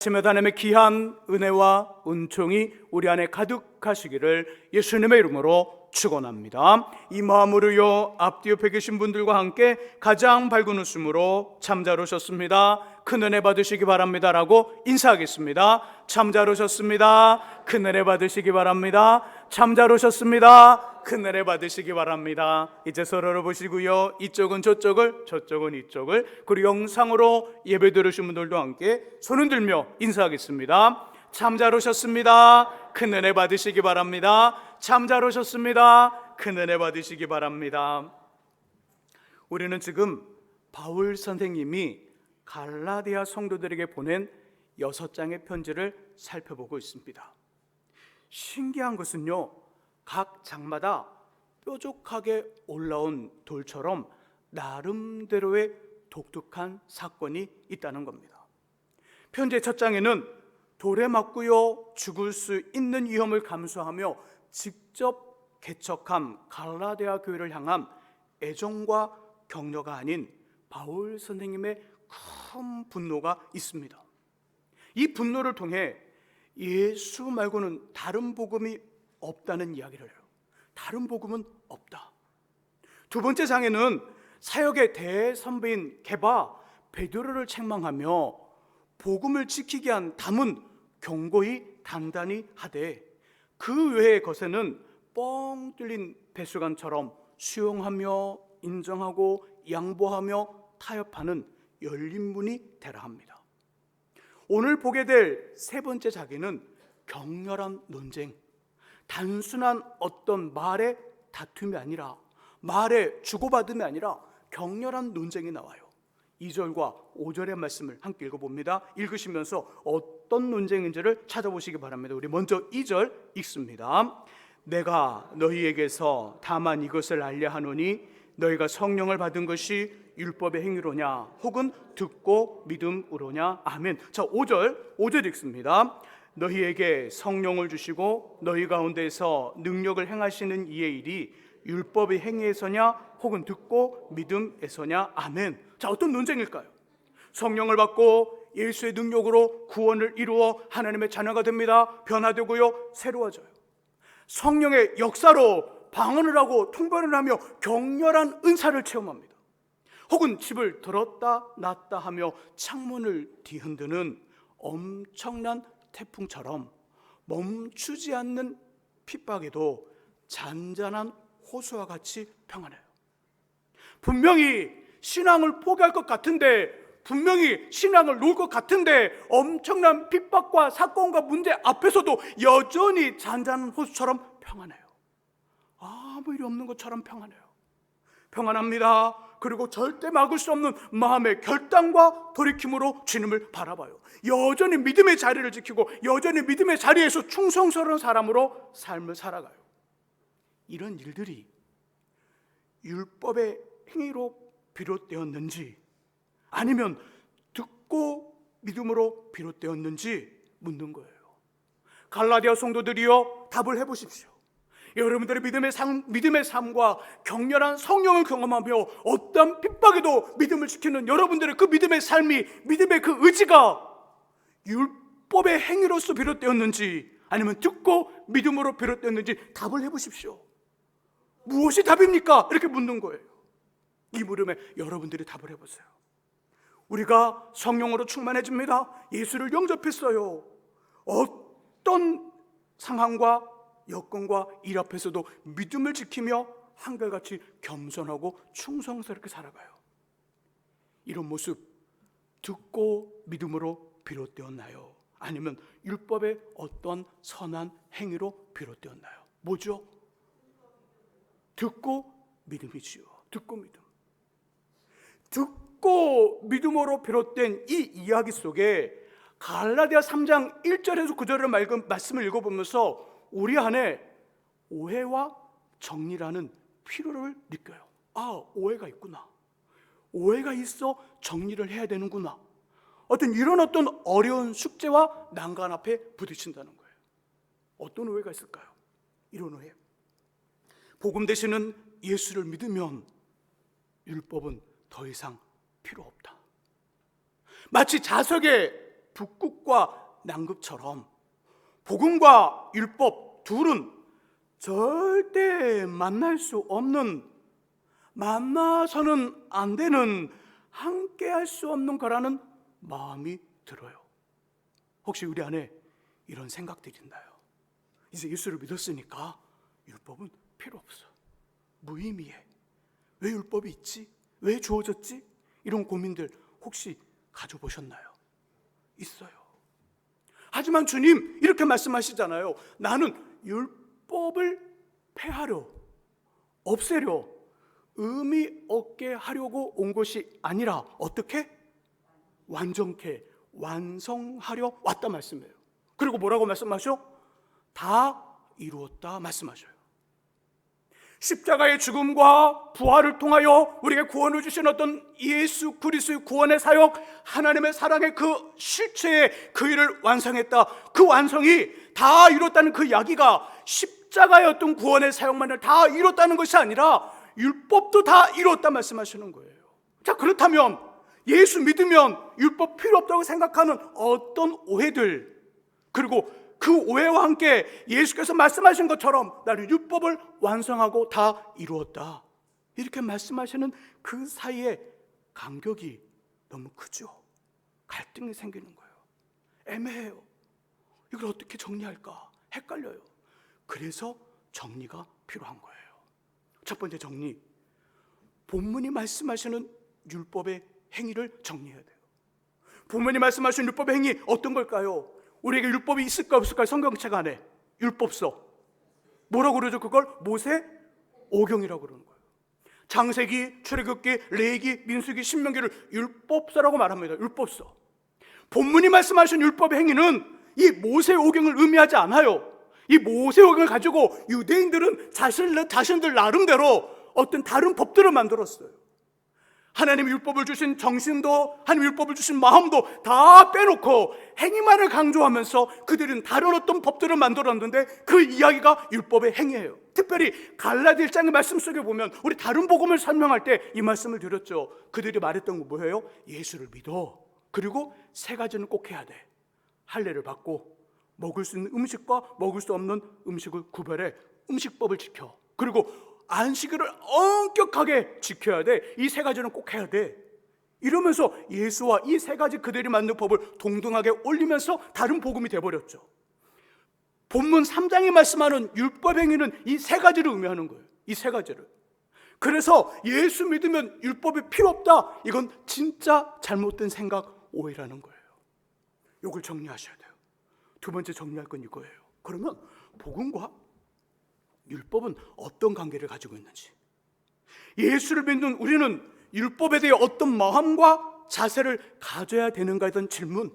아침에 하나님의 귀한 은혜와 은총이 우리 안에 가득하시기를 예수님의 이름으로 축원합니다. 이 마음으로요, 앞뒤 옆에 계신 분들과 함께 가장 밝은 웃음으로 참 잘 오셨습니다, 큰 은혜 받으시기 바랍니다 라고 인사하겠습니다. 참 잘 오셨습니다, 큰 은혜 받으시기 바랍니다. 참 잘 오셨습니다, 큰 은혜 받으시기 바랍니다. 이제 서로를 보시고요, 이쪽은 저쪽을, 저쪽은 이쪽을, 그리고 영상으로 예배 들으신 분들도 함께 손을 들며 인사하겠습니다. 참 잘 오셨습니다, 큰 은혜 받으시기 바랍니다. 참 잘 오셨습니다, 큰 은혜 받으시기 바랍니다. 우리는 지금 바울 선생님이 갈라디아 성도들에게 보낸 6장의 편지를 살펴보고 있습니다. 신기한 것은요, 각 장마다 뾰족하게 올라온 돌처럼 나름대로의 독특한 사건이 있다는 겁니다. 편지의 첫 장에는 돌에 맞고요 죽을 수 있는 위험을 감수하며 직접 개척한 갈라디아 교회를 향한 애정과 격려가 아닌 바울 선생님의 큰 분노가 있습니다. 이 분노를 통해 예수 말고는 다른 복음이 없다는 이야기를 해요. 다른 복음은 없다. 두 번째 장에는 사역의 대선배인 게바 베드로를 책망하며 복음을 지키게 한 담은 경고히 단단히 하되 그 외의 것에는 뻥 뚫린 배수관처럼 수용하며 인정하고 양보하며 타협하는 열린 문이 되라 합니다. 오늘 보게 될 세 번째 자기는 격렬한 논쟁, 단순한 어떤 말의 다툼이 아니라, 말의 주고받음이 아니라 격렬한 논쟁이 나와요. 2절과 5절의 말씀을 함께 읽어봅니다. 읽으시면서 어떤 논쟁인지를 찾아보시기 바랍니다. 우리 먼저 2절 읽습니다. 내가 너희에게서 다만 이것을 알려 하노니 너희가 성령을 받은 것이 율법의 행위로냐 혹은 듣고 믿음으로냐. 아멘. 자, 5절 읽습니다. 너희에게 성령을 주시고 너희 가운데서 능력을 행하시는 이의 일이 율법의 행위에서냐 혹은 듣고 믿음에서냐. 아멘. 자, 어떤 논쟁일까요? 성령을 받고 예수의 능력으로 구원을 이루어 하나님의 자녀가 됩니다. 변화되고요, 새로워져요. 성령의 역사로 방언을 하고 통변을 하며 격렬한 은사를 체험합니다. 혹은 집을 들었다 놨다 하며 창문을 뒤흔드는 엄청난 태풍처럼 멈추지 않는 핍박에도 잔잔한 호수와 같이 평안해요. 분명히 신앙을 포기할 것 같은데, 분명히 신앙을 놓을 것 같은데, 엄청난 핍박과 사건과 문제 앞에서도 여전히 잔잔한 호수처럼 평안해요. 아무 일이 없는 것처럼 평안해요. 평안합니다. 그리고 절대 막을 수 없는 마음의 결단과 돌이킴으로 주님을 바라봐요. 여전히 믿음의 자리를 지키고 여전히 믿음의 자리에서 충성스러운 사람으로 삶을 살아가요. 이런 일들이 율법의 행위로 비롯되었는지 아니면 듣고 믿음으로 비롯되었는지 묻는 거예요. 갈라디아 성도들이여, 답을 해보십시오. 여러분들의 믿음의 삶과 격렬한 성령을 경험하며 어떤 핍박에도 믿음을 지키는 여러분들의 그 믿음의 삶이, 믿음의 그 의지가 율법의 행위로서 비롯되었는지 아니면 듣고 믿음으로 비롯되었는지 답을 해보십시오. 무엇이 답입니까? 이렇게 묻는 거예요. 이 물음에 여러분들이 답을 해보세요. 우리가 성령으로 충만해집니다. 예수를 영접했어요. 어떤 상황과 여건과 일 앞에서도 믿음을 지키며 한결같이 겸손하고 충성스럽게 살아가요. 이런 모습 듣고 믿음으로 비롯되었나요? 아니면 율법의 어떤 선한 행위로 비롯되었나요? 뭐죠? 듣고 믿음이지요. 듣고 믿음. 듣고 믿음으로 비롯된 이 이야기 속에 갈라디아 3장 1절에서 9절의 말씀을 읽어보면서 우리 안에 오해와 정리라는 필요를 느껴요. 아, 오해가 있구나. 오해가 있어 정리를 해야 되는구나. 이런 어떤 어려운 숙제와 난관 앞에 부딪힌다는 거예요. 어떤 오해가 있을까요? 이런 오해. 복음 되시는 예수를 믿으면 율법은 더 이상 필요 없다. 마치 자석에 북극과 남극처럼 복음과 율법 둘은 절대 만날 수 없는, 만나서는 안 되는, 함께 할 수 없는 거라는 마음이 들어요. 혹시 우리 안에 이런 생각들이 있나요? 이제 예수를 믿었으니까 율법은 필요 없어, 무의미해, 왜 율법이 있지? 왜 주어졌지? 이런 고민들 혹시 가져보셨나요? 있어요. 하지만 주님 이렇게 말씀하시잖아요. 나는 율법을 폐하려, 없애려, 의미 없게 하려고 온 것이 아니라 어떻게? 완전케, 완성하려 왔다 말씀해요. 그리고 뭐라고 말씀하셔? 다 이루었다 말씀하셔요. 십자가의 죽음과 부활을 통하여 우리에게 구원을 주신 어떤 예수 그리스도의 구원의 사역, 하나님의 사랑의 그 실체의 그 일을 완성했다. 그 완성이 다 이뤘다는 그 이야기가 십자가의 어떤 구원의 사역만을 다 이뤘다는 것이 아니라 율법도 다 이뤘다 말씀하시는 거예요. 자, 그렇다면 예수 믿으면 율법 필요 없다고 생각하는 어떤 오해들, 그리고 그 오해와 함께 예수께서 말씀하신 것처럼 나는 율법을 완성하고 다 이루었다, 이렇게 말씀하시는 그 사이에 간격이 너무 크죠. 갈등이 생기는 거예요. 애매해요. 이걸 어떻게 정리할까 헷갈려요. 그래서 정리가 필요한 거예요. 첫 번째 정리, 본문이 말씀하시는 율법의 행위를 정리해야 돼요. 본문이 말씀하시는 율법의 행위 어떤 걸까요? 우리에게 율법이 있을까 없을까요? 성경책 안에 율법서 뭐라고 그러죠? 그걸 모세 오경이라고 그러는 거예요. 창세기, 출애굽기, 레위기, 민수기, 신명기를 율법서라고 말합니다. 율법서. 본문이 말씀하신 율법의 행위는 이 모세 오경을 의미하지 않아요. 이 모세 오경을 가지고 유대인들은 자신들 나름대로 어떤 다른 법들을 만들었어요. 하나님의 율법을 주신 정신도, 하나님의 율법을 주신 마음도 다 빼놓고 행위만을 강조하면서 그들은 다른 어떤 법들을 만들었는데 그 이야기가 율법의 행위예요. 특별히 갈라디아 1장의 말씀 속에 보면 우리 다른 복음을 설명할 때 이 말씀을 드렸죠. 그들이 말했던 거 뭐예요? 예수를 믿어, 그리고 세 가지는 꼭 해야 돼. 할례를 받고 먹을 수 있는 음식과 먹을 수 없는 음식을 구별해 음식법을 지켜, 그리고 안식일을 엄격하게 지켜야 돼. 이 세 가지는 꼭 해야 돼. 이러면서 예수와 이 세 가지 그들이 만든 법을 동등하게 올리면서 다른 복음이 돼버렸죠. 본문 3장이 말씀하는 율법 행위는 이 세 가지를 의미하는 거예요. 이 세 가지를. 그래서 예수 믿으면 율법이 필요 없다, 이건 진짜 잘못된 생각, 오해라는 거예요. 이걸 정리하셔야 돼요. 두 번째 정리할 건 이거예요. 그러면 복음과 율법은 어떤 관계를 가지고 있는지, 예수를 믿는 우리는 율법에 대해 어떤 마음과 자세를 가져야 되는가에 대한 질문,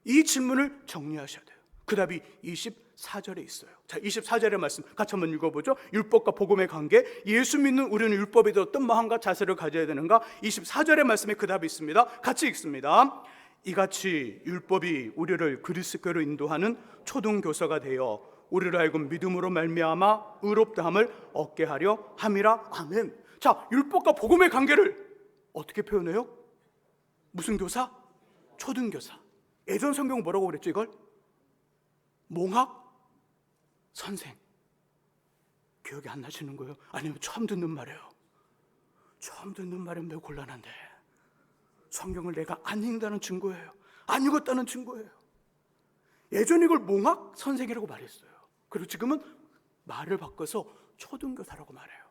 이 질문을 정리하셔야 돼요. 그 답이 24절에 있어요. 자, 24절의 말씀 같이 한번 읽어보죠. 율법과 복음의 관계, 예수 믿는 우리는 율법에 대해 어떤 마음과 자세를 가져야 되는가. 24절의 말씀에 그 답이 있습니다. 같이 읽습니다. 이같이 율법이 우리를 그리스도로 인도하는 초등교사가 되어 우리를 하여금 믿음으로 말미암아 의롭다함을 얻게 하려 함이라. 아멘. 자, 율법과 복음의 관계를 어떻게 표현해요? 무슨 교사? 초등교사. 예전 성경은 뭐라고 그랬죠? 이걸 몽학 선생. 기억이 안 나시는 거예요? 아니면 처음 듣는 말이에요? 처음 듣는 말은 매우 곤란한데 성경을 내가 안 읽는다는 증거예요. 안 읽었다는 증거예요. 예전 이걸 몽학 선생이라고 말했어요. 그리고 지금은 말을 바꿔서 초등교사라고 말해요.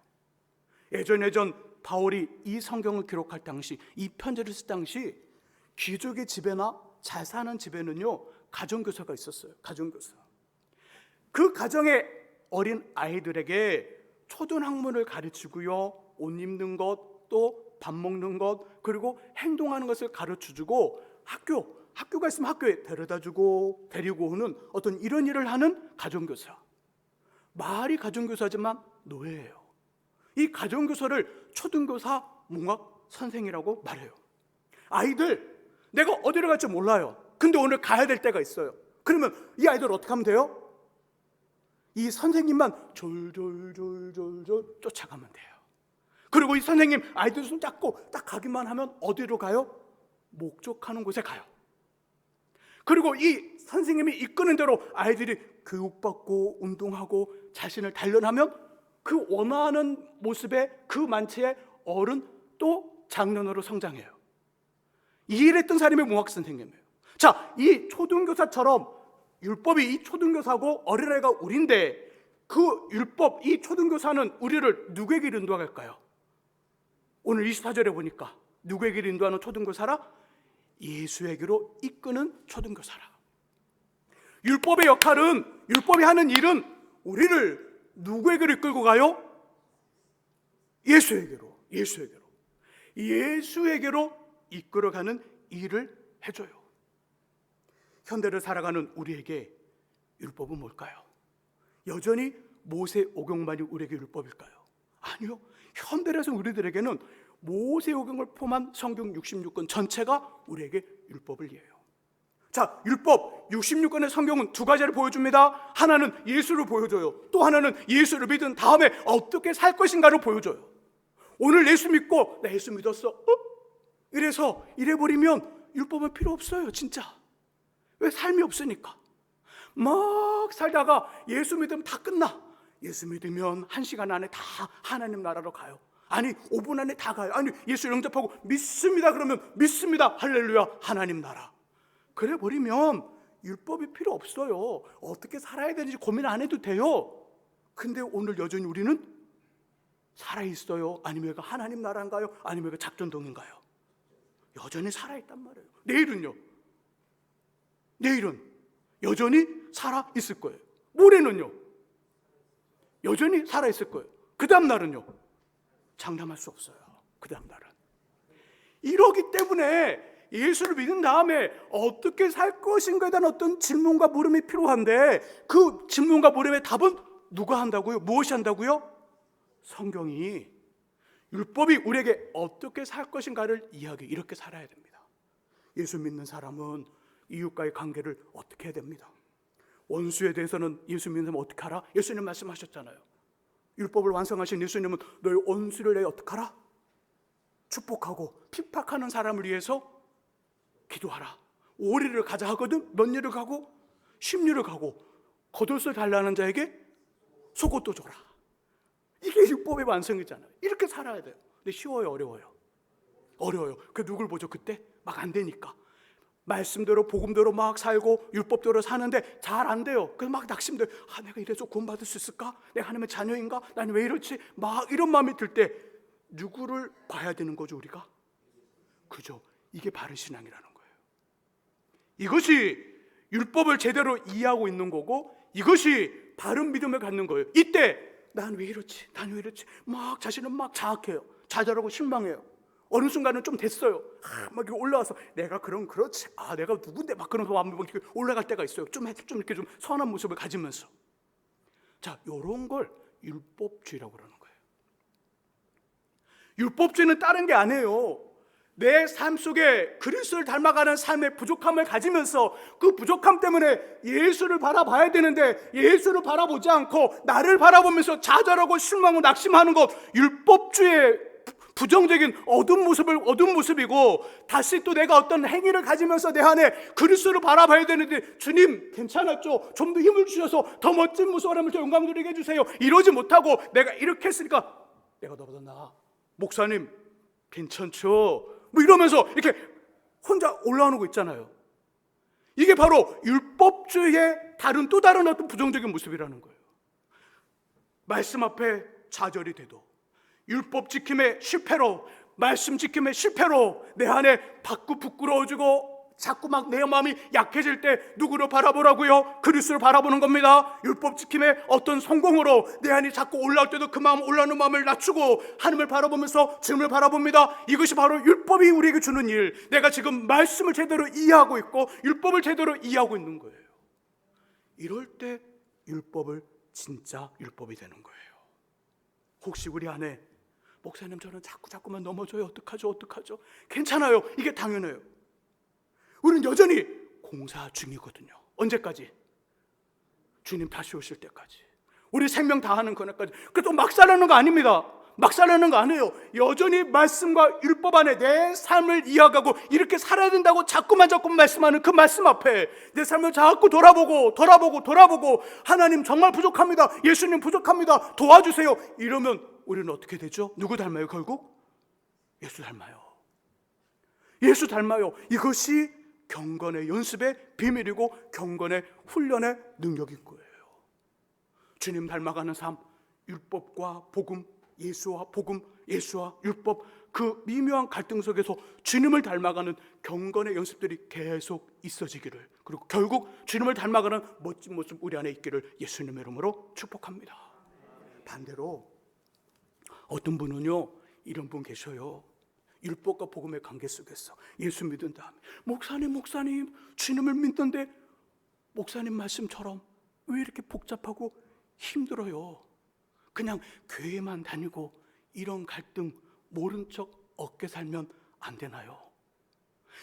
예전 바울이 이 성경을 기록할 당시, 이 편지를 쓸 당시 귀족의 집에나 잘 사는 집에는요 가정교사가 있었어요. 가정교사. 그 가정의 어린 아이들에게 초등학문을 가르치고요, 옷 입는 것, 또 밥 먹는 것, 그리고 행동하는 것을 가르쳐주고 학교가 있으면 학교에 데려다주고 데리고 오는 어떤 이런 일을 하는 가정교사. 말이 가정교사지만 노예예요. 이 가정교사를 초등교사, 몽학 선생이라고 말해요. 아이들, 내가 어디로 갈지 몰라요. 근데 오늘 가야 될 때가 있어요. 그러면 이 아이들 어떻게 하면 돼요? 이 선생님만 졸졸졸졸졸 쫓아가면 돼요. 그리고 이 선생님 아이들 손 잡고 딱 가기만 하면 어디로 가요? 목적하는 곳에 가요. 그리고 이 선생님이 이끄는 대로 아이들이 교육받고 운동하고 자신을 단련하면 그 원하는 모습의 그 만체의 어른 또 장년으로 성장해요. 이랬던 사람이 문학 선생님이에요. 자, 이 초등교사처럼 율법이 이 초등교사고 어린아이가 우리인데 그 율법, 이 초등교사는 우리를 누구에게 인도할까요? 오늘 24절에 보니까 누구에게 인도하는 초등교사라? 예수에게로 이끄는 초등교사라. 율법의 역할은, 율법이 하는 일은 우리를 누구에게로 이끌고 가요? 예수에게로. 예수에게로 이끌어가는 일을 해줘요. 현대를 살아가는 우리에게 율법은 뭘까요? 여전히 모세 오경만이 우리에게 율법일까요? 아니요. 현대에서 우리들에게는 모세 오경을 포함한 성경 66권 전체가 우리에게 율법을 이해해요. 자, 율법 66권의 성경은 두 가지를 보여줍니다. 하나는 예수를 보여줘요. 또 하나는 예수를 믿은 다음에 어떻게 살 것인가를 보여줘요. 오늘 예수 믿고 나 예수 믿었어. 이래서 이래버리면 율법은 필요 없어요. 진짜. 왜? 삶이 없으니까. 막 살다가 예수 믿으면 다 끝나. 예수 믿으면 1시간 안에 다 하나님 나라로 가요. 아니 5분 안에 다 가요. 아니 예수 영접하고 믿습니다 그러면 믿습니다 할렐루야 하나님 나라. 그래 버리면 율법이 필요 없어요. 어떻게 살아야 되는지 고민 안 해도 돼요. 근데 오늘 여전히 우리는 살아있어요? 아니면 여기가 하나님 나라인가요? 아니면 여기가 작전동인가요? 여전히 살아있단 말이에요. 내일은요? 내일은 여전히 살아있을 거예요. 모레는요? 여전히 살아있을 거예요. 그 다음 날은요? 장담할 수 없어요. 그 다음 날은. 이러기 때문에 예수를 믿은 다음에 어떻게 살 것인가에 대한 어떤 질문과 물음이 필요한데 그 질문과 물음의 답은 누가 한다고요? 무엇이 한다고요? 성경이. 율법이 우리에게 어떻게 살 것인가를 이야기. 이렇게 살아야 됩니다. 예수 믿는 사람은 이웃과의 관계를 어떻게 해야 됩니다. 원수에 대해서는 예수 믿는 사람은 어떻게 하라? 예수님 말씀하셨잖아요. 율법을 완성하신 예수님은 너희 원수를 내가 어떻게 하라? 축복하고 핍박하는 사람을 위해서 기도하라. 5리를 가자 하거든 몇 리를 가고 10리를 가고 겉옷을 달라는 자에게 속옷도 줘라. 이게 율법의 완성이잖아요. 이렇게 살아야 돼요. 근데 쉬워요? 어려워요? 어려워요. 그 누굴 보죠? 그때 막 안 되니까 말씀대로 복음대로 막 살고 율법대로 사는데 잘 안 돼요. 그래서 막 낙심돼요. 내가 이래서 구원받을 수 있을까? 내가 하나님의 자녀인가? 난 왜 이렇지? 막 이런 마음이 들 때 누구를 봐야 되는 거죠 우리가? 그죠? 이게 바른 신앙이라는 거예요. 이것이 율법을 제대로 이해하고 있는 거고 이것이 바른 믿음을 갖는 거예요. 이때 난 왜 이렇지? 난 왜 이렇지? 막 자신은 막 자학해요. 좌절하고 실망해요. 어느 순간은 좀 됐어요. 막 이렇게 올라와서 내가 그렇지. 내가 누군데 막 그런 마음이 이렇게 올라갈 때가 있어요. 좀 이렇게 좀 선한 모습을 가지면서. 자, 이런 걸 율법주의라고 그러는 거예요. 율법주의는 다른 게 아니에요. 내 삶 속에 그리스도를 닮아가는 삶의 부족함을 가지면서 그 부족함 때문에 예수를 바라봐야 되는데 예수를 바라보지 않고 나를 바라보면서 좌절하고 실망하고 낙심하는 것, 율법주의의 부정적인 어두운 모습이고 다시 또 내가 어떤 행위를 가지면서 내 안에 그리스도를 바라봐야 되는데 주님 괜찮았죠? 좀 더 힘을 주셔서 더 멋진 모습을 하면 더 영광 누리게 해주세요. 이러지 못하고 내가 이렇게 했으니까 내가 너보다 나아. 목사님 괜찮죠? 뭐 이러면서 이렇게 혼자 올라오는 거 있잖아요. 이게 바로 율법주의의 또 다른 어떤 부정적인 모습이라는 거예요. 말씀 앞에 좌절이 돼도 율법 지킴의 실패로 말씀 지킴의 실패로 내 안에 자꾸 부끄러워지고 자꾸 막 내 마음이 약해질 때 누구를 바라보라고요? 그리스도를 바라보는 겁니다. 율법 지킴의 어떤 성공으로 내 안이 자꾸 올라올 때도 그 마음 올라오는 마음을 낮추고 하나님을 바라보면서 주님을 바라봅니다. 이것이 바로 율법이 우리에게 주는 일. 내가 지금 말씀을 제대로 이해하고 있고 율법을 제대로 이해하고 있는 거예요. 이럴 때 율법을 진짜 율법이 되는 거예요. 혹시 우리 안에 목사님 저는 자꾸만 넘어져요. 어떡하죠? 괜찮아요. 이게 당연해요. 우리는 여전히 공사 중이거든요. 언제까지? 주님 다시 오실 때까지. 우리 생명 다하는 그날까지. 그래도 막 살라는 거 아닙니다. 막 살라는 거 아니에요. 여전히 말씀과 율법 안에 내 삶을 이어가고 이렇게 살아야 된다고 자꾸만 말씀하는 그 말씀 앞에 내 삶을 자꾸 돌아보고 하나님 정말 부족합니다, 예수님 부족합니다, 도와주세요, 이러면 우리는 어떻게 되죠? 누구 닮아요? 결국 예수 닮아요. 예수 닮아요. 이것이 경건의 연습의 비밀이고 경건의 훈련의 능력인 거예요. 주님 닮아가는 삶, 율법과 복음, 예수와 복음, 예수와 율법, 그 미묘한 갈등 속에서 주님을 닮아가는 경건의 연습들이 계속 있어지기를, 그리고 결국 주님을 닮아가는 멋진 모습 우리 안에 있기를 예수님의 이름으로 축복합니다. 반대로 어떤 분은요, 이런 분 계셔요. 율법과 복음의 관계 속에서 예수 믿은 다음에 목사님 주님을 믿는데 목사님 말씀처럼 왜 이렇게 복잡하고 힘들어요? 그냥 교회만 다니고 이런 갈등 모른 척 어깨 살면 안 되나요?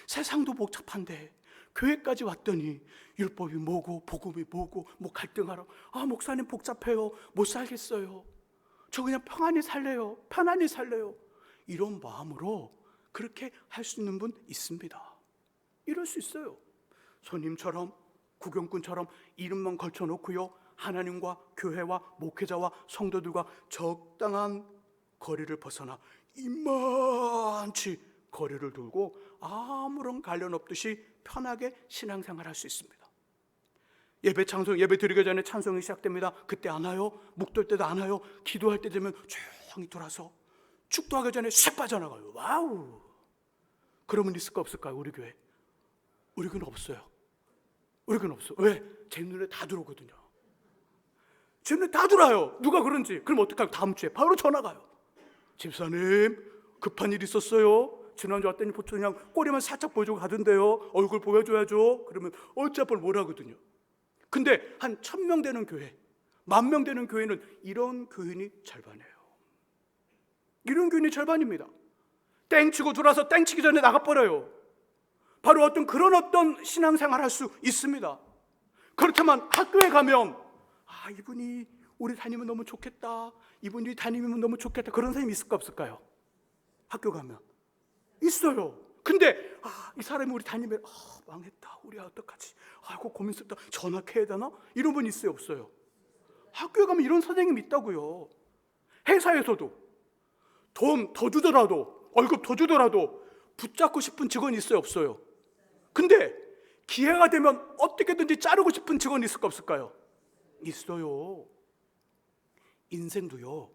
세상도 복잡한데 교회까지 왔더니 율법이 뭐고 복음이 뭐고 뭐 갈등하러, 목사님 복잡해요, 못 살겠어요, 저 그냥 편안히 살래요. 이런 마음으로 그렇게 할 수 있는 분 있습니다. 이럴 수 있어요. 손님처럼, 구경꾼처럼 이름만 걸쳐놓고요, 하나님과 교회와 목회자와 성도들과 적당한 거리를 벗어나 이만치 거리를 두고 아무런 관련 없듯이 편하게 신앙생활 할 수 있습니다. 예배 드리기 전에 찬송이 시작됩니다. 그때 안 와요. 묵돌 때도 안 와요. 기도할 때 되면 조용히 돌아서 축도하기 전에 쇠 빠져나가요. 와우. 그러면 있을까 없을까요? 우리 교회? 우리 교회는 없어요. 왜? 제 눈에 다 들어오거든요. 제 눈에 다 들어와요. 누가 그런지. 그럼 어떡하고 다음 주에 바로 전화 가요. 집사님, 급한 일 있었어요. 지난주 왔더니 보통 그냥 꼬리만 살짝 보여주고 가던데요. 얼굴 보여줘야죠. 그러면 어차피 뭘 하거든요. 근데 한 1000명 되는 교회, 10,000명 되는 교회는 이런 교인이 절반이에요. 이런 교인이 절반입니다. 땡치고 들어와서 땡치기 전에 나가버려요. 바로 어떤 신앙생활 할 수 있습니다. 그렇다면 학교에 가면 이분이 우리 다니면 너무 좋겠다, 이분이 다니면 너무 좋겠다, 그런 사람이 있을까 없을까요? 학교 가면 있어요. 근데 이 사람이 우리 다니면 망했다, 우리 어떡하지, 아이고 고민스럽다, 전학해야 되나? 이런 분 있어요 없어요? 학교에 가면 이런 선생님 있다고요. 회사에서도 돈 더 주더라도, 월급 더 주더라도 붙잡고 싶은 직원이 있어요 없어요? 근데 기회가 되면 어떻게든지 자르고 싶은 직원이 있을까 없을까요? 있어요. 인생도요,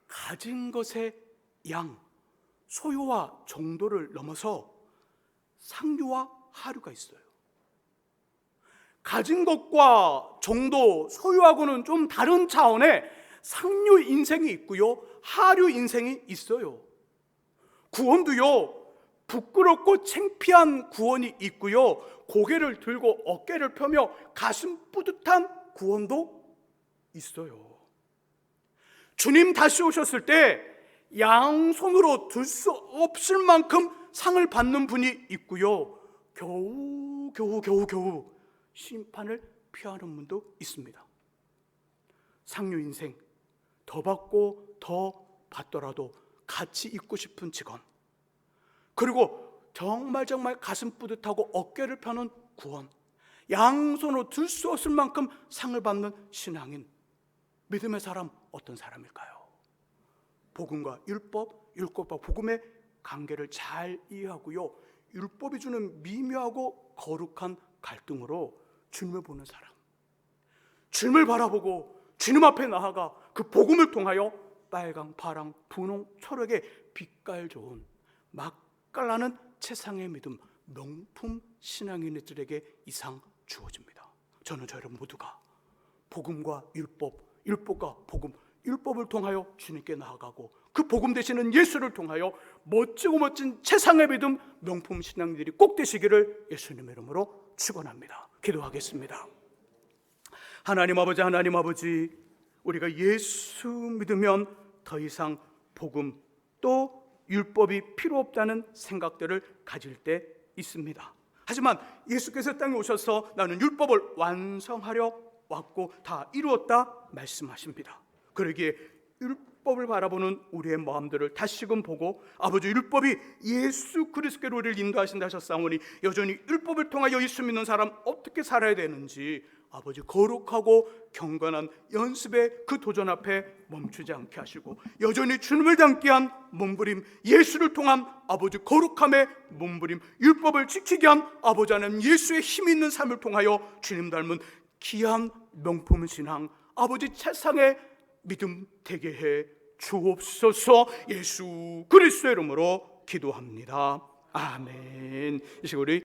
가진 것의 양, 소유와 정도를 넘어서 상류와 하류가 있어요. 가진 것과 정도, 소유하고는 좀 다른 차원의 상류 인생이 있고요, 하류 인생이 있어요. 구원도요, 부끄럽고 창피한 구원이 있고요, 고개를 들고 어깨를 펴며 가슴 뿌듯한 구원도 있어요. 주님 다시 오셨을 때 양손으로 들 수 없을 만큼 상을 받는 분이 있고요, 겨우 심판을 피하는 분도 있습니다. 상류 인생, 더 받고 더 받더라도 같이 있고 싶은 직원, 그리고 정말 가슴 뿌듯하고 어깨를 펴는 구원, 양손으로 들 수 없을 만큼 상을 받는 신앙인, 믿음의 사람 어떤 사람일까요? 복음과 율법, 율법과 복음의 관계를 잘 이해하고요, 율법이 주는 미묘하고 거룩한 갈등으로 주님을 보는 사람, 주님을 바라보고 주님 앞에 나아가 그 복음을 통하여 빨강, 파랑, 분홍, 초록의 빛깔 좋은 맛깔나는 최상의 믿음, 명품 신앙인들에게 이상 주어집니다. 저는 저 여러분 모두가 복음과 율법, 율법과 복음, 율법을 통하여 주님께 나아가고 그 복음 되시는 예수를 통하여 멋지고 멋진 최상의 믿음, 명품 신앙인들이 꼭 되시기를 예수님의 이름으로 축원합니다. 기도하겠습니다. 하나님 아버지, 우리가 예수 믿으면 더 이상 복음 또 율법이 필요 없다는 생각들을 가질 때 있습니다. 하지만 예수께서 땅에 오셔서 나는 율법을 완성하려 왔고 다 이루었다 말씀하십니다. 그러기에 율법을 바라보는 우리의 마음들을 다시금 보고 아버지 율법이 예수 그리스도께로 우리를 인도하신다 하셨사오니 여전히 율법을 통하여 예수 믿는 사람 어떻게 살아야 되는지 아버지 거룩하고 경건한 연습의 그 도전 앞에 멈추지 않게 하시고 여전히 주님을 닮게 한 몸부림, 예수를 통한 아버지 거룩함의 몸부림, 율법을 지키게 한 아버지 하나님 예수의 힘 있는 삶을 통하여 주님 닮은 귀한 명품 신앙 아버지 세상의 믿음 되게 해 주옵소서. 예수 그리스도의 이름으로 기도합니다. 아멘. 이 시간 우리